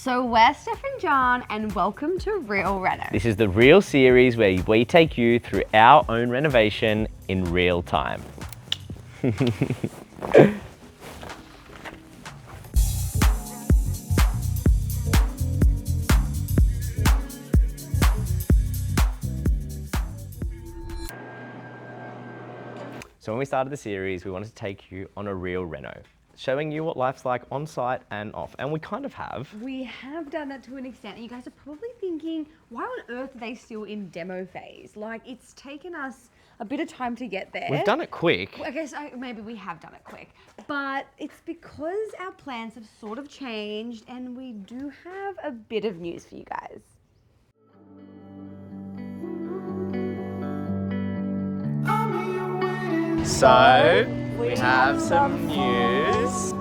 So we're Steph and John, and welcome to Real Reno. This is the Real series where we take you through our own renovation in real time. So when we started the series, we wanted to take you on a real reno, showing you what life's like on site and off, and we kind of have. We have done that to an extent, and you guys are probably thinking, why on earth are they still in demo phase? Like, it's taken us a bit of time to get there. We've done it quick. I guess maybe we have done it quick, but it's because our plans have sort of changed, and we do have a bit of news for you guys. So, we have some news.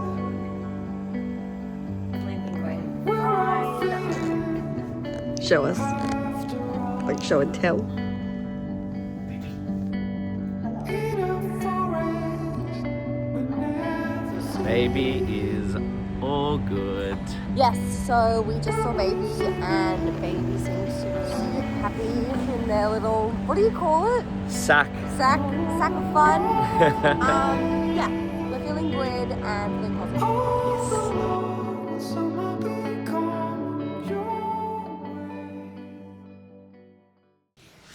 Show us. Like, show and tell. Baby is all good. Yes, so we just saw baby and baby seems super happy in their little, what do you call it? Sack. Sack of fun. Yeah, we're feeling good and feeling positive.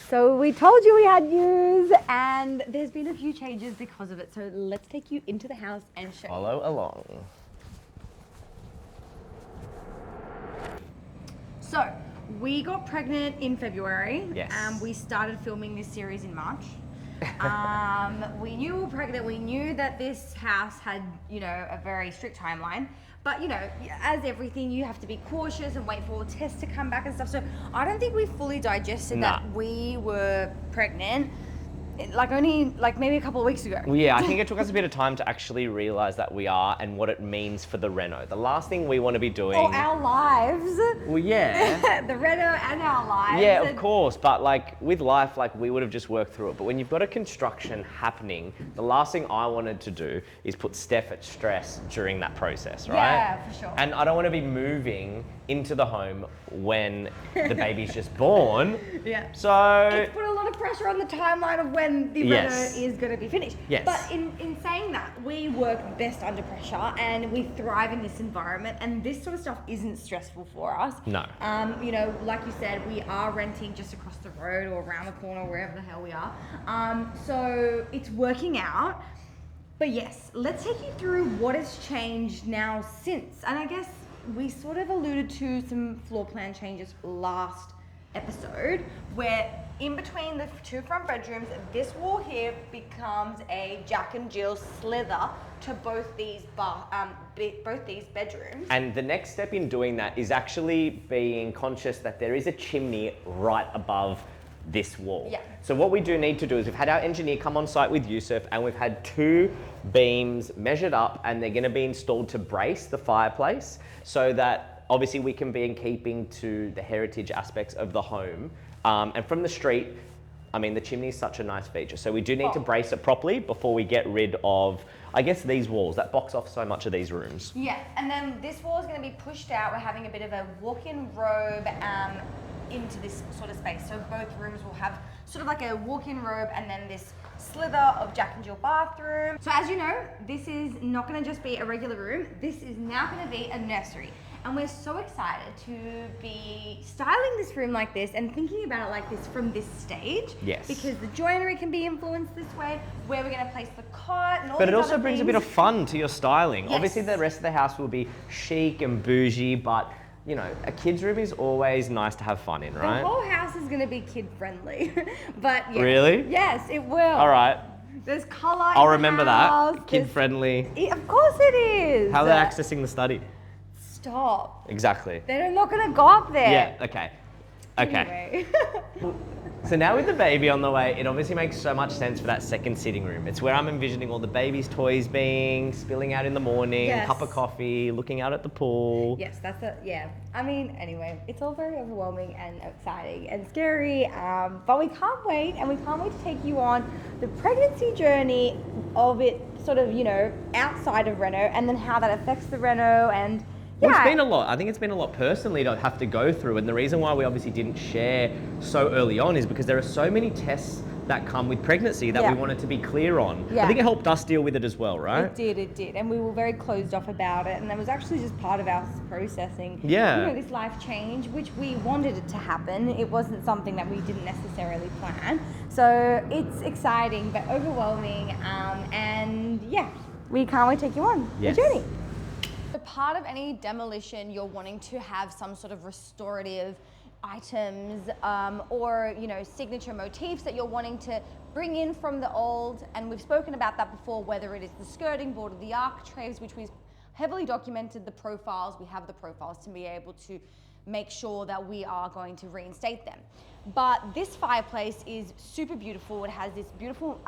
So we told you we had news, and there's been a few changes because of it. So let's take you into the house and show you. Follow along. So we got pregnant in February. Yes. We started filming this series in March. We knew we were pregnant. We knew that this house had, a very strict timeline. But, as everything, you have to be cautious and wait for all tests to come back and stuff. So I don't think we fully digested that we were pregnant, only maybe a couple of weeks ago. Well, yeah, I think it took us a bit of time to actually realize that we are and what it means for the reno. The last thing we want to be doing. Or our lives. Well, yeah. The reno and our lives. Yeah, of course. But with life, we would have just worked through it. But when you've got a construction happening, the last thing I wanted to do is put Steph at stress during that process, right? Yeah, for sure. And I don't want to be moving into the home when the baby's just born. Yeah. So it's put a lot of pressure on the timeline of when the reno is going to be finished. Yes. But in saying that, we work best under pressure and we thrive in this environment, and this sort of stuff isn't stressful for us. No. Like you said, we are renting just across the road or around the corner, wherever the hell we are. So it's working out. But yes, let's take you through what has changed now since. And I guess we sort of alluded to some floor plan changes last episode, where in between the two front bedrooms, this wall here becomes a Jack and Jill slither to both these bedrooms. And the next step in doing that is actually being conscious that there is a chimney right above this wall. Yeah. So what we do need to do is we've had our engineer come on site with Yusuf, and we've had 2 beams measured up, and they're going to be installed to brace the fireplace so that obviously we can be in keeping to the heritage aspects of the home. And from the street, the chimney is such a nice feature. So we do need to brace it properly before we get rid of, I guess, these walls that box off so much of these rooms. Yeah, and then this wall is going to be pushed out. We're having a bit of a walk-in robe into this sort of space. So both rooms will have sort of like a walk-in robe and then this slither of Jack and Jill bathroom. So as you know, this is not going to just be a regular room. This is now going to be a nursery. And we're so excited to be styling this room like this and thinking about it like this from this stage. Yes. Because the joinery can be influenced this way, where we're going to place the cot and all But these it also other brings a things. bit of fun to your styling. Yes. Obviously the rest of the house will be chic and bougie, but a kid's room is always nice to have fun in, right? The whole house is going to be kid friendly. But yeah. Really? Yes, it will. All right. There's colour. I'll remember house. that. Kid friendly. Of course it is. How are they accessing the study? Stop. Exactly. They're not going to go up there. Yeah, okay. Okay. Anyway. So now with the baby on the way, it obviously makes so much sense for that second sitting room. It's where I'm envisioning all the baby's toys spilling out in the morning, Yes. cup of coffee, looking out at the pool. Yes, anyway, it's all very overwhelming and exciting and scary, but we can't wait, and we can't wait to take you on the pregnancy journey of it sort of, outside of Reno, and then how that affects the Reno, and Well, Yeah. it's been a lot. I think it's been a lot personally to have to go through. And the reason why we obviously didn't share so early on is because there are so many tests that come with pregnancy that we wanted to be clear on. Yeah. I think it helped us deal with it as well, right? It did. And we were very closed off about it. And that was actually just part of our processing, Yeah. this life change, which we wanted it to happen. It wasn't something that we didn't necessarily plan. So it's exciting, but overwhelming. And yeah, we can't wait to take you on Yes. the journey. So part of any demolition, you're wanting to have some sort of restorative items or signature motifs that you're wanting to bring in from the old, and we've spoken about that before, whether it is the skirting board or the architraves, which we've heavily documented the profiles. We have the profiles to be able to make sure that we are going to reinstate them. But this fireplace is super beautiful. It has this beautiful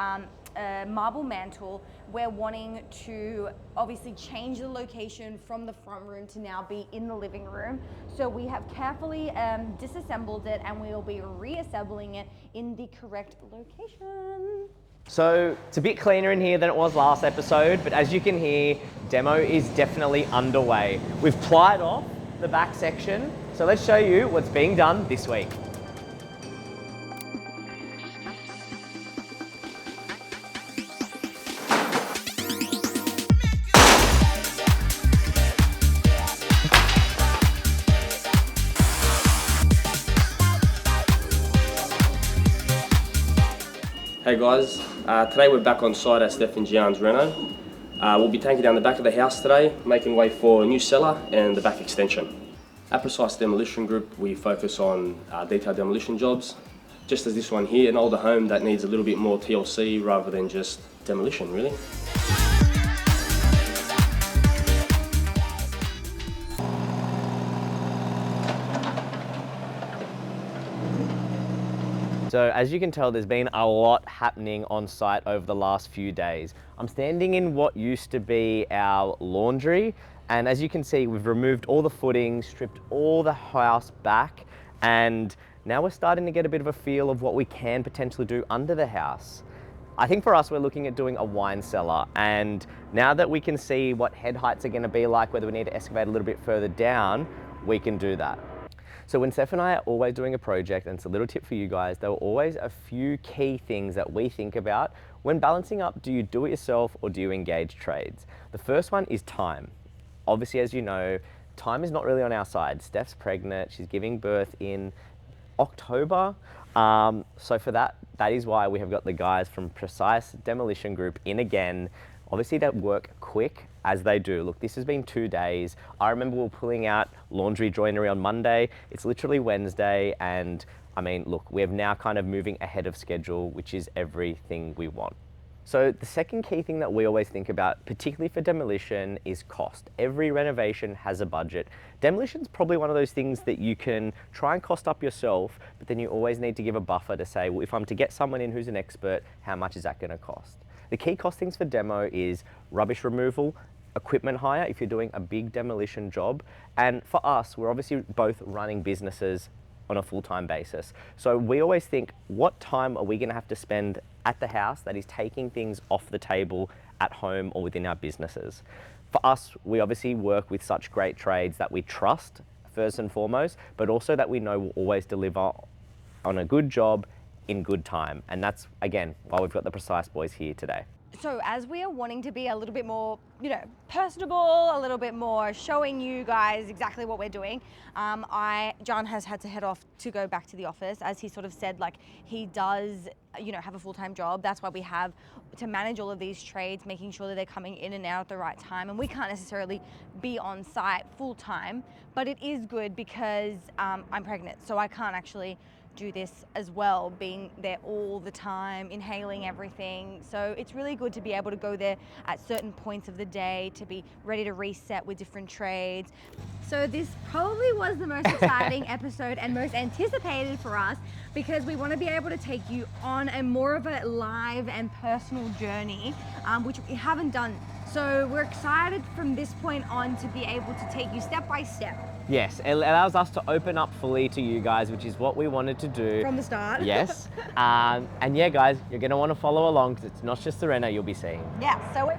marble mantle. We're wanting to obviously change the location from the front room to now be in the living room. So we have carefully disassembled it, and we will be reassembling it in the correct location. So it's a bit cleaner in here than it was last episode, but as you can hear, demo is definitely underway. We've plied off the back section, so let's show you what's being done this week. Hey guys, today we're back on site at Stephen Gian's Reno. We'll be taking down the back of the house today, making way for a new cellar and the back extension. At Precise Demolition Group, we focus on detailed demolition jobs, just as this one here, an older home that needs a little bit more TLC rather than just demolition, really. So as you can tell, there's been a lot happening on site over the last few days. I'm standing in what used to be our laundry, and as you can see, we've removed all the footings, stripped all the house back, and now we're starting to get a bit of a feel of what we can potentially do under the house. I think for us, we're looking at doing a wine cellar, and now that we can see what head heights are going to be like, whether we need to excavate a little bit further down, we can do that. So when Steph and I are always doing a project, and it's a little tip for you guys, there are always a few key things that we think about when balancing up, do you do it yourself or do you engage trades? The first one is time. Obviously, as you know, time is not really on our side. Steph's pregnant, she's giving birth in October. So for that is why we have got the guys from Precise Demolition Group in again, obviously to work quick as they do. Look, this has been 2 days. I remember we were pulling out laundry joinery on Monday. It's literally Wednesday, and I mean, look, we're now kind of moving ahead of schedule, which is everything we want. So the second key thing that we always think about, particularly for demolition, is cost. Every renovation has a budget. Demolition's probably one of those things that you can try and cost up yourself, but then you always need to give a buffer to say, well, if I'm to get someone in who's an expert, how much is that going to cost? The key costings for demo is rubbish removal, equipment hire if you're doing a big demolition job, and for us, we're obviously both running businesses on a full-time basis. So we always think, what time are we going to have to spend at the house that is taking things off the table at home or within our businesses? For us, we obviously work with such great trades that we trust first and foremost, but also that we know will always deliver on a good job in good time. And that's, again, why we've got the Precise boys here today. So as we are wanting to be a little bit more, personable, a little bit more showing you guys exactly what we're doing, John has had to head off to go back to the office. As he sort of said, like, he does, have a full-time job. That's why we have to manage all of these trades, making sure that they're coming in and out at the right time. And we can't necessarily be on site full-time, but it is good because I'm pregnant, so I can't actually do this as well, being there all the time, inhaling everything. So it's really good to be able to go there at certain points of the day to be ready to reset with different trades. So this probably was the most exciting episode and most anticipated for us, because we want to be able to take you on a more of a live and personal journey, which we haven't done. So we're excited from this point on to be able to take you step by step. Yes, it allows us to open up fully to you guys, which is what we wanted to do. From the start. Yes. And yeah, guys, you're going to want to follow along because it's not just the Reno you'll be seeing. Yeah, so we're